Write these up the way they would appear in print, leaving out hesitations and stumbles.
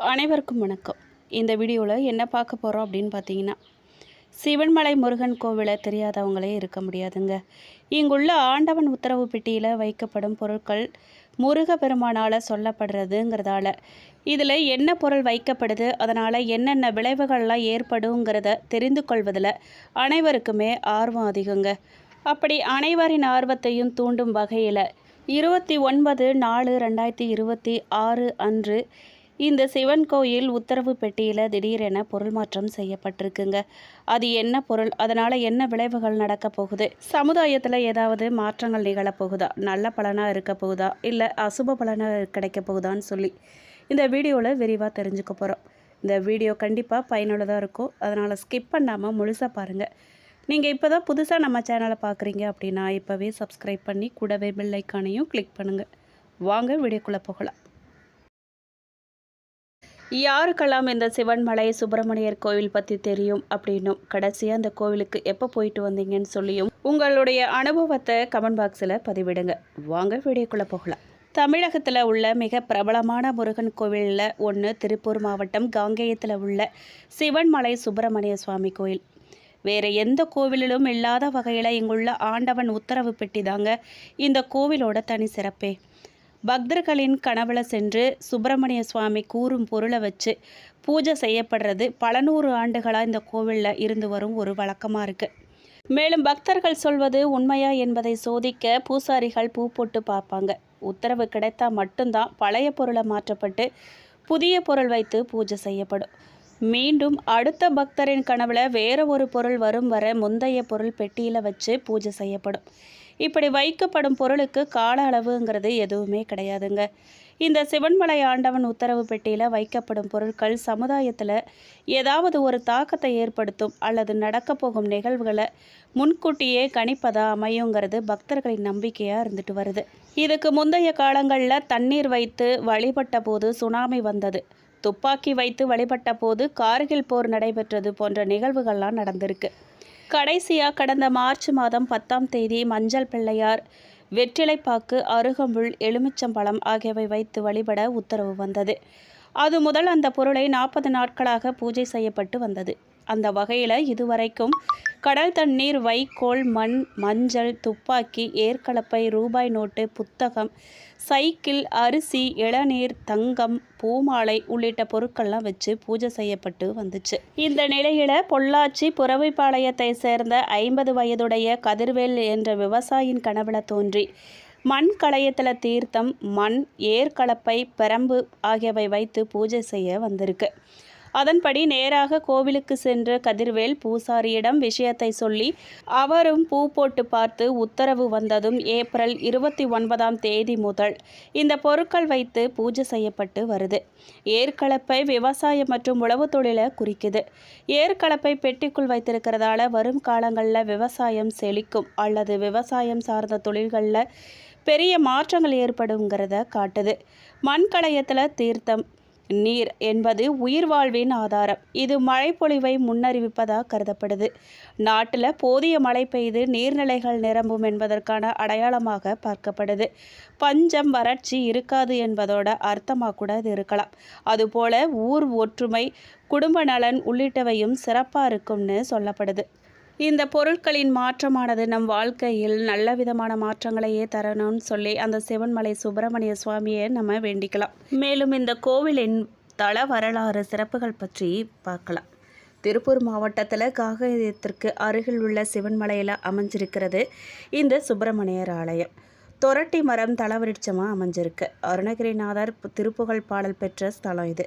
அனைவருக்கும் வணக்கம். இந்த வீடியோவில் என்ன பார்க்க போகிறோம் அப்படின்னு பார்த்தீங்கன்னா, சிவன்மலை முருகன் கோவிலை தெரியாதவங்களே இருக்க முடியாதுங்க. இங்குள்ள ஆண்டவன் உத்தரவு பெட்டியில் வைக்கப்படும் பொருட்கள் முருகப்பெருமானால் சொல்லப்படுறதுங்கிறதால இதில் என்ன பொருள் வைக்கப்படுது, அதனால் என்னென்ன விளைவுகள்லாம் ஏற்படுங்கிறத தெரிந்து கொள்வதில் அனைவருக்குமே ஆர்வம் அதிகங்க. அப்படி அனைவரின் ஆர்வத்தையும் தூண்டும் வகையில் 29/4/2026 அன்று இந்த சிவன் கோயில் உத்தரவு பெட்டியில் திடீரென பொருள் மாற்றம் செய்யப்பட்டிருக்குங்க. அது என்ன பொருள், அதனால் என்ன விளைவுகள் நடக்க போகுது, சமுதாயத்தில் ஏதாவது மாற்றங்கள் நிகழப்போகுதா, நல்ல பலனாக இருக்க போகுதா, இல்லை அசுப பலனாக கிடைக்க போகுதான்னு சொல்லி இந்த வீடியோவில் விரிவாக தெரிஞ்சுக்க போகிறோம். இந்த வீடியோ கண்டிப்பாக பயனுள்ளதாக இருக்கும். அதனால் ஸ்கிப் பண்ணாமல் முழுசாக பாருங்கள். நீங்கள் இப்போ தான் புதுசாக நம்ம சேனலை பார்க்குறீங்க அப்படின்னா இப்போவே சப்ஸ்கிரைப் பண்ணி கூடவே பெல் ஐக்கானையும் கிளிக் பண்ணுங்கள். வாங்க வீடியோக்குள்ளே போகலாம். யாருக்கெல்லாம் இந்த சிவன்மலை சுப்பிரமணியர் கோவில் பற்றி தெரியும் அப்படின்னும், கடைசியாக அந்த கோவிலுக்கு எப்போ போயிட்டு வந்தீங்கன்னு சொல்லியும் உங்களுடைய அனுபவத்தை கமெண்ட் பாக்ஸில் பதிவிடுங்க. வாங்க வீடியோக்குள்ளே போகலாம். தமிழகத்தில் உள்ள மிக பிரபலமான முருகன் கோவிலில் ஒன்று திருப்பூர் மாவட்டம் காங்கேயத்தில் உள்ள சிவன்மலை சுப்பிரமணிய சுவாமி கோயில். வேறு எந்த கோவிலிலும் இல்லாத வகையில் இங்குள்ள ஆண்டவன் உத்தரவு பெட்டி தாங்க இந்த கோவிலோட தனி சிறப்பே. பக்தர்களின் கனவுல சென்று சுப்பிரமணிய சுவாமி கூறும் பொருளை வச்சு பூஜை செய்யப்படுறது பல நூறு ஆண்டுகளாக இந்த கோவிலில் இருந்து வரும் ஒரு வழக்கமாக இருக்குது. மேலும் பக்தர்கள் சொல்வது உண்மையா என்பதை சோதிக்க பூசாரிகள் பூ போட்டு பார்ப்பாங்க. உத்தரவு கிடைத்தா மட்டும்தான் பழைய பொருளை மாற்றப்பட்டு புதிய பொருள் வைத்து பூஜை செய்யப்படும். மீண்டும் அடுத்த பக்தரின் கனவுல வேற ஒரு பொருள் வரும் வர முந்தைய பொருள் பெட்டியில் வச்சு பூஜை செய்யப்படும். இப்படி வைக்கப்படும் பொருளுக்கு கால அளவுங்கிறது எதுவுமே கிடையாதுங்க. இந்த சிவன்மலை ஆண்டவன் உத்தரவு பெட்டியில் வைக்கப்படும் பொருட்கள் சமுதாயத்தில் ஏதாவது ஒரு தாக்கத்தை ஏற்படுத்தும் அல்லது நடக்க போகும் நிகழ்வுகளை முன்கூட்டியே கணிப்பதா அமையுங்கிறது பக்தர்களின் நம்பிக்கையாக இருந்துட்டு வருது. இதுக்கு முந்தைய காலங்களில் தண்ணீர் வைத்து வழிபட்ட போது சுனாமி வந்தது, துப்பாக்கி வைத்து வழிபட்ட போது கார்கில் போர் நடைபெற்றது போன்ற நிகழ்வுகள்லாம் நடந்திருக்கு. கடைசியாக கடந்த மார்ச் மாதம் 10ஆம் தேதி மஞ்சள் பிள்ளையார், வெற்றிலைப்பாக்கு, அருகம்புல், எலுமிச்சம்பழம் ஆகியவை வைத்து வழிபட உத்தரவு வந்தது. அது முதல் அந்த பொருளை 40 நாட்களாக பூஜை செய்யப்பட்டு வந்தது. அந்த வகையில் இதுவரைக்கும் கடல் தண்ணீர், வைக்கோல், மண், மஞ்சள், துப்பாக்கி, ஏற்கலப்பை, ரூபாய் நோட்டு, புத்தகம், சைக்கிள், அரிசி, இளநீர், தங்கம், பூமாலை உள்ளிட்ட பொருட்கள்லாம் வச்சு பூஜை செய்யப்பட்டு வந்துச்சு. இந்த நிலையில் பொள்ளாச்சி புறவைப்பாளையத்தை சேர்ந்த 50 வயதுடைய கதிர்வேல் என்ற விவசாயியின் கனவுல தோன்றி மண் களையத்தில் தீர்த்தம், மண், ஏற்கலப்பை, பெரம்பு ஆகியவை வைத்து பூஜை செய்ய வந்திருக்கு. அதன்படி நேராக கோவிலுக்கு சென்ற கதிர்வேல் பூசாரியிடம் விஷயத்தை சொல்லி அவரும் பூ போட்டு பார்த்து உத்தரவு வந்ததும் ஏப்ரல் 29ஆம் தேதி முதல் இந்த பொருட்கள் வைத்து பூஜை செய்யப்பட்டு வருது. ஏற்கலப்பை விவசாயம் மற்றும் உழவு தொழிலை குறிக்குது. ஏற்கலப்பை பெட்டிக்குள் வைத்திருக்கிறதால வரும் காலங்களில் விவசாயம் செழிக்கும் அல்லது விவசாயம் சார்ந்த தொழில்களில் பெரிய மாற்றங்கள் ஏற்படுங்கிறத காட்டுது. மண்கலயத்தில் தீர்த்தம், நீர் என்பது உயிர் வாழ்வின் ஆதாரம். இது மழைப்பொழிவை முன்னறிவிப்பதாக கருதப்படுது. நாட்டில் போதிய மழை பெய்து நீர்நிலைகள் நிரம்பும் என்பதற்கான அடையாளமாக பார்க்கப்படுது. பஞ்சம், வறட்சி இருக்காது என்பதோட அர்த்தமாக கூட இது இருக்கலாம். அதுபோல ஊர் ஒற்றுமை, குடும்ப நலன் உள்ளிட்டவையும் சிறப்பாக இருக்கும்னு சொல்லப்படுது. இந்த பொருட்களின் மாற்றமானது நம் வாழ்க்கையில் நல்ல விதமான மாற்றங்களையே தரணும்னு சொல்லி அந்த சிவன்மலை சுப்பிரமணிய சுவாமியை நம்ம வேண்டிக்கலாம். மேலும் இந்த கோவிலின் தல வரலாறு சிறப்புகள் பற்றி பார்க்கலாம். திருப்பூர் மாவட்டத்தில் காங்கேயத்திற்கு அருகில் உள்ள சிவன்மலையில் அமைஞ்சிருக்கிறது இந்த சுப்பிரமணியர் ஆலயம். தொரட்டி மரம் தலவிருட்சமாக அமைஞ்சிருக்கு. அருணகிரிநாதர் திருப்புகழ் பாடல் பெற்ற ஸ்தலம் இது.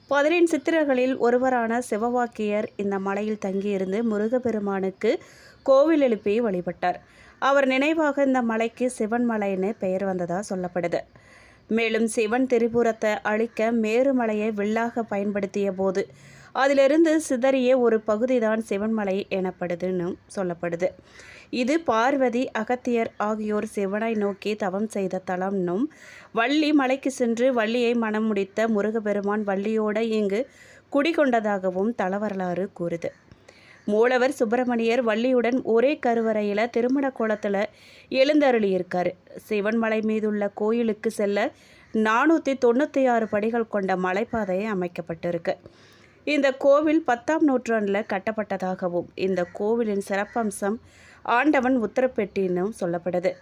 14 சித்திரர்களில் ஒருவரான சிவவாக்கியர் இந்த மலையில் தங்கியிருந்து முருகப்பெருமானுக்கு கோவில் எழுப்பி வழிபட்டார். அவர் நினைவாக இந்த மலைக்கு சிவன்மலைன்னு பெயர் வந்ததாக சொல்லப்படுது. மேலும் சிவன் திரிபுரத்தை அழிக்க மேருமலையை வில்லாக பயன்படுத்திய போது அதிலிருந்து சிதறிய ஒரு பகுதி தான் சிவன்மலை எனப்படுதுன்னு சொல்லப்படுது. இது பார்வதி, அகத்தியர் ஆகியோர் சிவனை நோக்கி தவம் செய்த தலம்னும், வள்ளி மலைக்கு சென்று வள்ளியை மனம் முடித்த முருகப்பெருமான் வள்ளியோடு இங்கு குடிகொண்டதாகவும் தலவரலாறு கூறுது. மூலவர் சுப்பிரமணியர் வள்ளியுடன் ஒரே கருவறையில் திருமண கோலத்தில் எழுந்தருளியிருக்காரு. சிவன்மலை மீதுள்ள கோயிலுக்கு செல்ல 496 படிகள் கொண்ட மலைப்பாதை அமைக்கப்பட்டிருக்கு. இந்த கோவில் 10ஆம் நூற்றாண்டில் கட்டப்பட்டதாகவும் இந்த கோவிலின் சிறப்பம்சம் ஆண்டவன் உத்தரவு பெட்டின்னு சொல்லப்படுது.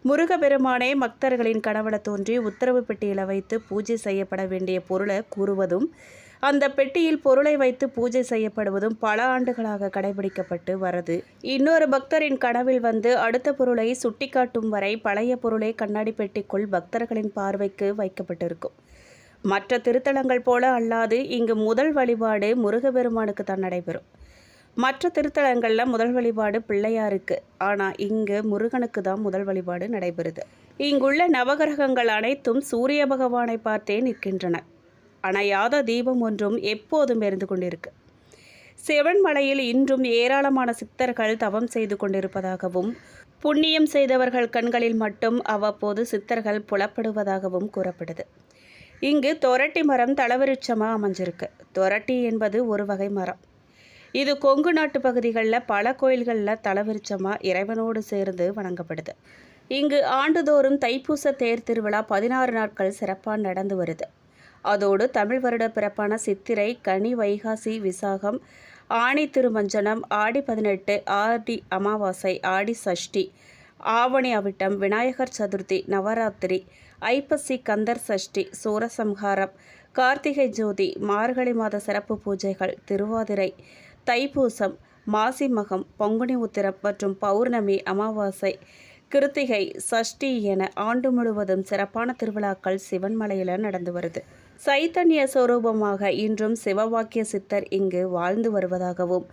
முருகப்பெருமானே பக்தர்களின் கனவுல தோன்றி உத்தரவு பெட்டியில் வைத்து பூஜை செய்யப்பட வேண்டிய பொருளை கூறுவதும் அந்த பெட்டியில் பொருளை வைத்து பூஜை செய்யப்படுவதும் பல ஆண்டுகளாக கடைபிடிக்கப்பட்டு வருது. இன்னொரு பக்தரின் கனவில் வந்து அடுத்த பொருளை சுட்டிக்காட்டும் வரை பழைய பொருளை கண்ணாடி பெட்டிக்குள் பக்தர்களின் பார்வைக்கு வைக்கப்பட்டிருக்கும். மற்ற திருத்தலங்கள் போல அல்லாது இங்கு முதல் வழிபாடு முருகப்பெருமானுக்கு தான் நடைபெறும். மற்ற திருத்தலங்களில் முதல் வழிபாடு பிள்ளையாருக்கு, ஆனால் இங்கு முருகனுக்கு தான் முதல் வழிபாடு நடைபெறுது. இங்குள்ள நவகிரகங்கள் அனைத்தும் சூரிய பகவானை பார்த்தே நிற்கின்றன. அணையாத தீபம் ஒன்றும் எப்போதும் எரிந்து கொண்டிருக்கு. சிவன்மலையில் இன்றும் ஏராளமான சித்தர்கள் தவம் செய்து கொண்டிருப்பதாகவும் புண்ணியம் செய்தவர்கள் கண்களில் மட்டும் அவ்வப்போது சித்தர்கள் புலப்படுவதாகவும் கூறப்படுது. இங்கு தொரட்டி மரம் தலவிருட்சமாக அமைஞ்சிருக்கு. தொரட்டி என்பது ஒரு வகை மரம். இது கொங்கு நாட்டு பகுதிகளில் பல கோயில்களில் தலவிருட்சமாக இறைவனோடு சேர்ந்து வணங்கப்படுது. இங்கு ஆண்டுதோறும் தைப்பூச தேர் திருவிழா 16 நாட்கள் சிறப்பாக நடந்து வருது. அதோடு தமிழ் வருட பிறப்பான சித்திரை, கனி, வைகாசி, விசாகம், ஆணி திருமஞ்சனம், ஆடி 18, ஆடி அமாவாசை, ஆடி சஷ்டி, ஆவணி அவிட்டம், விநாயகர் சதுர்த்தி, நவராத்திரி, ஐப்பசி கந்தர் சஷ்டி, சூரசம்ஹாரம், கார்த்திகை ஜோதி, மார்கழி மாத சிறப்பு பூஜைகள், திருவாதிரை, தைப்பூசம், மாசி மகம், பங்குனி உத்திரம் மற்றும் பௌர்ணமி, அமாவாசை, கிருத்திகை, சஷ்டி என ஆண்டு முழுவதும் சிறப்பான திருவிழாக்கள் சிவன்மலையில் நடந்து வருது. சைத்தன்ய சொரூபமாக இன்றும் சிவவாக்கிய சித்தர் இங்கு வாழ்ந்து வருவதாகவும்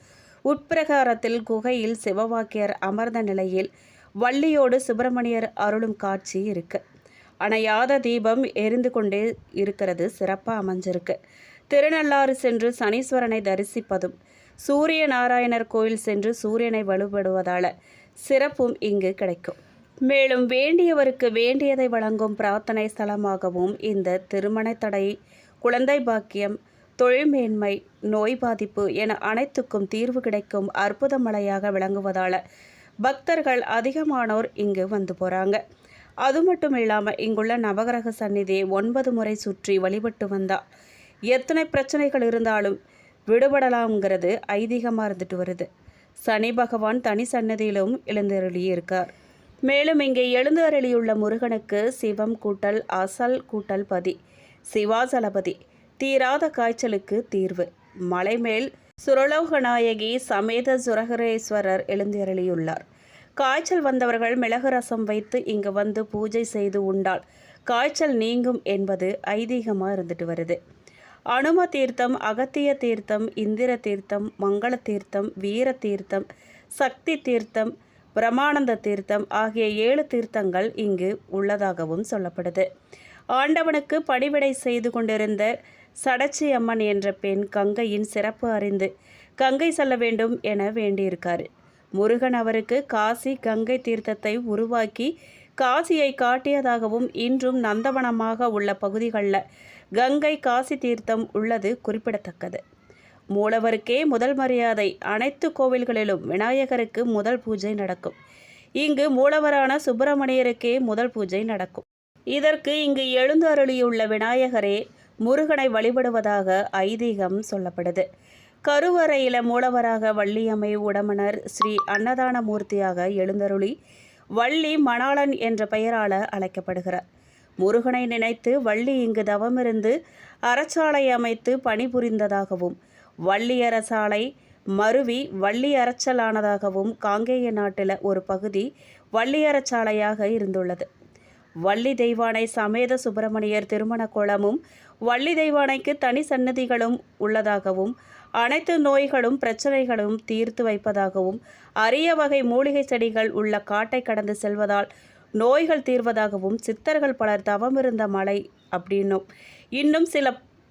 உட்பிரகாரத்தில் குகையில் சிவவாக்கியர் அமர்ந்த நிலையில் வள்ளியோடு சுப்பிரமணியர் அருளும் காட்சி இருக்கு. அணையாத தீபம் எரிந்து கொண்டே இருக்கிறது சிறப்பாக அமைஞ்சிருக்கு. திருநள்ளாறு சென்று சனீஸ்வரனை தரிசிப்பதும் சூரிய நாராயணர் கோயில் சென்று சூரியனை வழிபடுவதால சிறப்பும் இங்கு கிடைக்கும். மேலும் வேண்டியவருக்கு வேண்டியதை வழங்கும் பிரார்த்தனை ஸ்தலமாகவும் இந்த திருமண தடை, குழந்தை பாக்கியம், தொழில் மேன்மை, நோய் பாதிப்பு என அனைத்துக்கும் தீர்வு கிடைக்கும் அற்புத மலையாக விளங்குவதால் பக்தர்கள் அதிகமானோர் இங்கு வந்து போகிறாங்க. அது மட்டும் இல்லாமல் இங்குள்ள நவகிரக சந்நிதியை 9 முறை சுற்றி வழிபட்டு வந்தால் எத்தனை பிரச்சனைகள் இருந்தாலும் விடுபடலாம்ங்கிறது ஐதீகமாக இருந்துட்டு வருது. சனி பகவான் தனி சன்னதியிலும் எழுந்தருளியிருக்கார். மேலும் இங்கே எழுந்தருளியுள்ள முருகனுக்கு சிவம் கூட்டல் அசல் கூட்டல் பதி, சிவாசலபதி, தீராத காய்ச்சலுக்கு தீர்வு, மலைமேல் சுரலோகநாயகி சமேத சுரகரேஸ்வரர் எழுந்தருளியுள்ளார். காய்ச்சல் வந்தவர்கள் மிளகு ரசம் வைத்து இங்கு வந்து பூஜை செய்து உண்டால் காய்ச்சல் நீங்கும் என்பது ஐதீகமாக இருந்துட்டு வருது. அனும தீர்த்தம், அகத்திய தீர்த்தம், இந்திர தீர்த்தம், மங்கள தீர்த்தம், வீர தீர்த்தம், சக்தி தீர்த்தம், பிரமானந்த தீர்த்தம் ஆகிய 7 தீர்த்தங்கள் இங்கு உள்ளதாகவும் சொல்லப்படுது. ஆண்டவனுக்கு பணிவிடை செய்து கொண்டிருந்த சடச்சி அம்மன் என்ற பெண் கங்கையின் சிறப்பு அறிந்து கங்கை செல்ல வேண்டும் என வேண்டியிருக்காரு. முருகன் அவருக்கு காசி கங்கை தீர்த்தத்தை உருவாக்கி காசியை காட்டியதாகவும் இன்றும் நந்தவனமாக உள்ள பகுதிகளில் கங்கை காசி தீர்த்தம் உள்ளது குறிப்பிடத்தக்கது. மூலவருக்கே முதல் மரியாதை. அனைத்து கோவில்களிலும் விநாயகருக்கு முதல் பூஜை நடக்கும். இங்கு மூலவரான சுப்பிரமணியருக்கே முதல் பூஜை நடக்கும். இதற்கு இங்கு எழுந்தருளியுள்ள விநாயகரே முருகனை வழிபடுவதாக ஐதீகம் சொல்லப்படுது. கருவறையில மூலவராக வள்ளியம்மை உடமனர் ஸ்ரீ அன்னதான மூர்த்தியாக எழுந்தருளி வள்ளி மணாளன் என்ற பெயரால் அழைக்கப்படுகிறார். முருகனை நினைத்து வள்ளி இங்கு தவமிருந்து அறச்சாலை அமைத்து பணிபுரிந்ததாகவும் வள்ளியரசாலை மருவி வள்ளியரச்சலானதாகவும் காங்கேய நாட்டில் ஒரு பகுதி வள்ளியரச்சாலையாக இருந்துள்ளது. வள்ளி தெய்வானை சமேத சுப்பிரமணியர் திருமண கோலமும் வள்ளி தெய்வானைக்கு தனி சன்னதிகளும் உள்ளதாகவும் அனைத்து நோய்களும் பிரச்சனைகளும் தீர்த்து வைப்பதாகவும் அரிய வகை மூலிகை செடிகள் உள்ள காட்டை கடந்து செல்வதால் நோய்கள் தீர்வதாகவும் சித்தர்கள் பலர் தவமிருந்த மலை அப்படின்னும் இன்னும்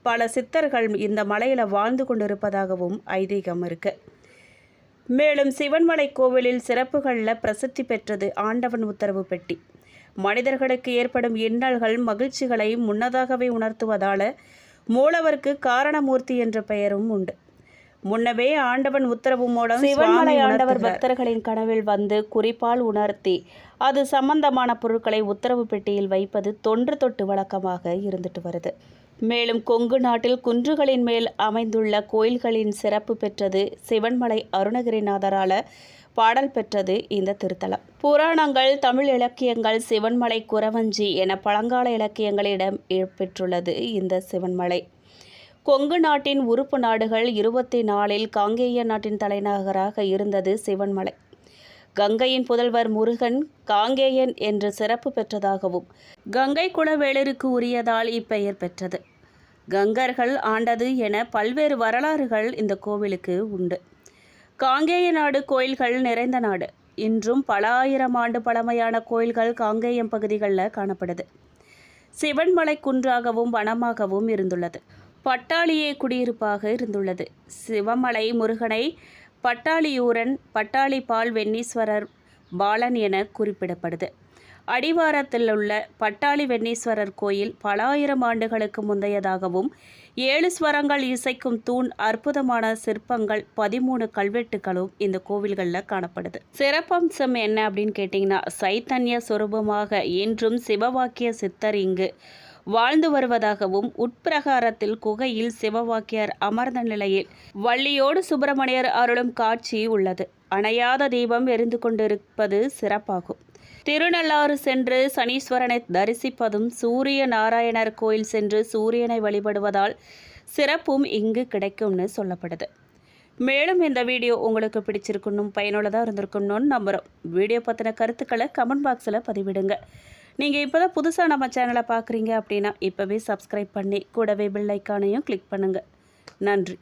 பல சித்தர்கள் இந்த மலையில் வாழ்ந்து கொண்டிருப்பதாகவும் ஐதீகம் இருக்கு. மேலும் சிவன்மலை கோவிலில் சிறப்புகளில் பிரசித்தி பெற்றது ஆண்டவன் உத்தரவு பெட்டி. மனிதர்களுக்கு ஏற்படும் இன்னல்கள் மகிழ்ச்சிகளை முன்னதாகவே உணர்த்துவதால் மூலவருக்கு காரணமூர்த்தி என்ற பெயரும் உண்டு. முன்னவே ஆண்டவன் உத்தரவு மூலம் சிவன்மலை ஆண்டவர் பக்தர்களின் கனவில் வந்து குறிப்பால் உணர்த்தி அது சம்பந்தமான பொருட்களை உத்தரவு பெட்டியில் வைப்பது தொன்று தொட்டு வழக்கமாக இருந்துட்டு வருது. மேலும் கொங்கு நாட்டில் குன்றுகளின் மேல் அமைந்துள்ள கோயில்களின் சிறப்பு பெற்றது சிவன்மலை அருணகிரிநாதரால் பாடல் பெற்றது இந்த திருத்தலம். புராணங்கள், தமிழ் இலக்கியங்கள், சிவன்மலை, குறவஞ்சி என பழங்கால இலக்கியங்களிடம் பெற்றுள்ளது இந்த சிவன்மலை. கொங்கு நாட்டின் உறுப்பு நாடுகள் 24இல் காங்கேய நாட்டின் தலைநகராக இருந்தது சிவன்மலை. கங்கையின் புதல்வர் முருகன் காங்கேயன் என்று சிறப்பு பெற்றதாகவும் கங்கை குலவேளருக்கு உரியதால் இப்பெயர் பெற்றது. கங்கர்கள் ஆண்டது என பல்வேறு வரலாறுகள் இந்த கோவிலுக்கு உண்டு. காங்கேய நாடு கோயில்கள் நிறைந்த நாடு. இன்றும் பல ஆயிரம் ஆண்டு பழமையான கோயில்கள் காங்கேயம் பகுதிகளில் காணப்படுது. சிவன்மலை குன்றாகவும் வனமாகவும் இருந்துள்ளது. பட்டாளியே குடியிருப்பாக இருந்துள்ளது. சிவமலை முருகனை பட்டாளியூரன், பட்டாளிப்பால் வெண்ணீஸ்வரர் பாலன் என குறிப்பிடப்படுது. அடிவாரத்தில் உள்ள பட்டாளி வெண்ணீஸ்வரர் கோயில் பல ஆயிரம் ஆண்டுகளுக்கு முந்தையதாகவும் 7 ஸ்வரங்கள் இசைக்கும் தூண், அற்புதமான சிற்பங்கள், 13 கல்வெட்டுகளும் இந்த கோவில்களில் காணப்படுது. சிறப்பம்சம் என்ன அப்படின்னு கேட்டிங்கன்னா, சைத்தன்ய சொரூபமாக இன்றும் சிவவாக்கிய சித்தர் இங்கு வாழ்ந்து வருவதாகவும், உட்பிரகாரத்தில் குகையில் சிவவாக்கியர் அமர்ந்த நிலையில் வள்ளியோடு சுப்பிரமணியர் அருளும் காட்சி உள்ளது. அணையாத தீபம் எரிந்து கொண்டிருப்பது சிறப்பாகும். திருநள்ளாறு சென்று சனீஸ்வரனை தரிசிப்பதும், சூரிய நாராயணர் கோயில் சென்று சூரியனை வழிபடுவதால் சிறப்பும் இங்கு கிடைக்கும்னு சொல்லப்படுது. மேலும் இந்த வீடியோ உங்களுக்கு பிடிச்சிருக்கணும், பயனுள்ளதாக இருந்திருக்கணும்னு நம்புகிறோம். வீடியோ பற்றின கருத்துக்களை கமெண்ட் பாக்ஸில் பதிவிடுங்க. நீங்கள் இப்போ தான் புதுசாக நம்ம சேனலை பார்க்குறீங்க அப்படின்னா இப்போவே சப்ஸ்கிரைப் பண்ணி கூடவே பெல் ஐக்கானையும் கிளிக் பண்ணுங்கள். நன்றி.